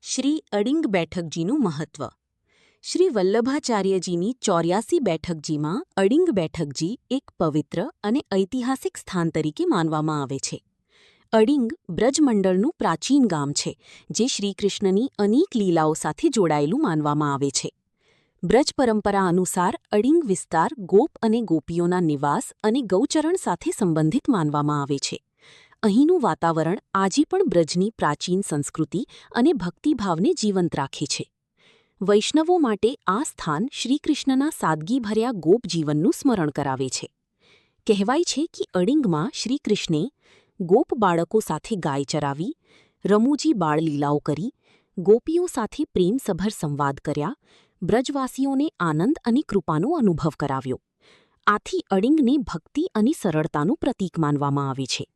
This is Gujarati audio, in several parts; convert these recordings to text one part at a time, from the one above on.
શ્રી અડિંગ બેઠકજીનું મહત્વ. શ્રી વલ્લભાચાર્યજીની 84 બેઠકજીમાં અડિંગ બેઠકજી એક પવિત્ર અને ઐતિહાસિક સ્થાન તરીકે માનવામાં આવે છે. અડિંગ બ્રજમંડળનું પ્રાચીન ગામ છે, જે શ્રીકૃષ્ણની અનેક લીલાઓ સાથે જોડાયેલું માનવામાં આવે છે. બ્રજ પરંપરા અનુસાર અડિંગ વિસ્તાર ગોપ અને ગોપીઓના નિવાસ અને ગૌચરણ સાથે સંબંધિત માનવામાં આવે છે. અહીંનું વાતાવરણ આજે પણ બ્રજની પ્રાચીન સંસ્કૃતિ અને ભક્તિભાવને જીવંત રાખે છે. વૈષ્ણવો માટે આ સ્થાન શ્રીકૃષ્ણના સાદગીભર્યા ગોપ જીવનનું સ્મરણ કરાવે છે. કહેવાય છે કે અડિંગમાં શ્રીકૃષ્ણે ગોપ બાળકો સાથે ગાય ચરાવી, રમૂજી બાળલીલાઓ કરી, ગોપીઓ સાથે પ્રેમસભર સંવાદ કર્યા, બ્રજવાસીઓને આનંદ અને કૃપાનો અનુભવ કરાવ્યો. આથી અડિંગને ભક્તિ અને સરળતાનું પ્રતીક માનવામાં આવે છે.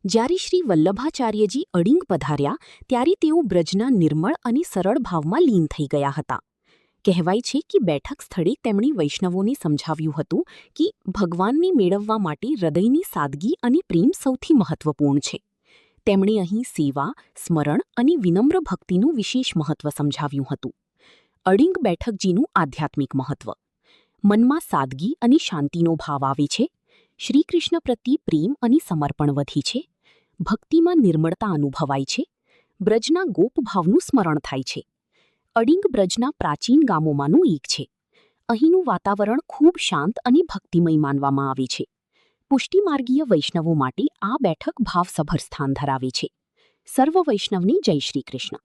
જ્યારે શ્રી વલ્લભાચાર્યજી અડિંગ પધાર્યા ત્યારે તેઓ બ્રજના નિર્મળ અને સરળ ભાવમાં લીન થઈ ગયા હતા. કહેવાય છે કે બેઠક સ્થળે તેમણે વૈષ્ણવોને સમજાવ્યું હતું કે ભગવાનને મેળવવા માટે હૃદયની સાદગી અને પ્રેમ સૌથી મહત્વપૂર્ણ છે. તેમણે અહીં સેવા, સ્મરણ અને વિનમ્ર ભક્તિનું વિશેષ મહત્વ સમજાવ્યું હતું. અડિંગ બેઠકજીનું આધ્યાત્મિક મહત્વ. મનમાં સાદગી અને શાંતિનો ભાવ આવે છે. શ્રીકૃષ્ણ પ્રત્યે પ્રેમ અને સમર્પણ વધી છે. ભક્તિમાં નિર્મળતા અનુભવાય છે. બ્રજના ગોપભાવનું સ્મરણ થાય છે. અડિંગ બ્રજના પ્રાચીન ગામોમાંનું એક છે. અહીંનું વાતાવરણ ખૂબ શાંત અને ભક્તિમય માનવામાં આવે છે. પુષ્ટિમાર્ગીય વૈષ્ણવો માટે આ બેઠક ભાવસભર સ્થાન ધરાવે છે. સર્વ વૈષ્ણવને જય શ્રી કૃષ્ણ.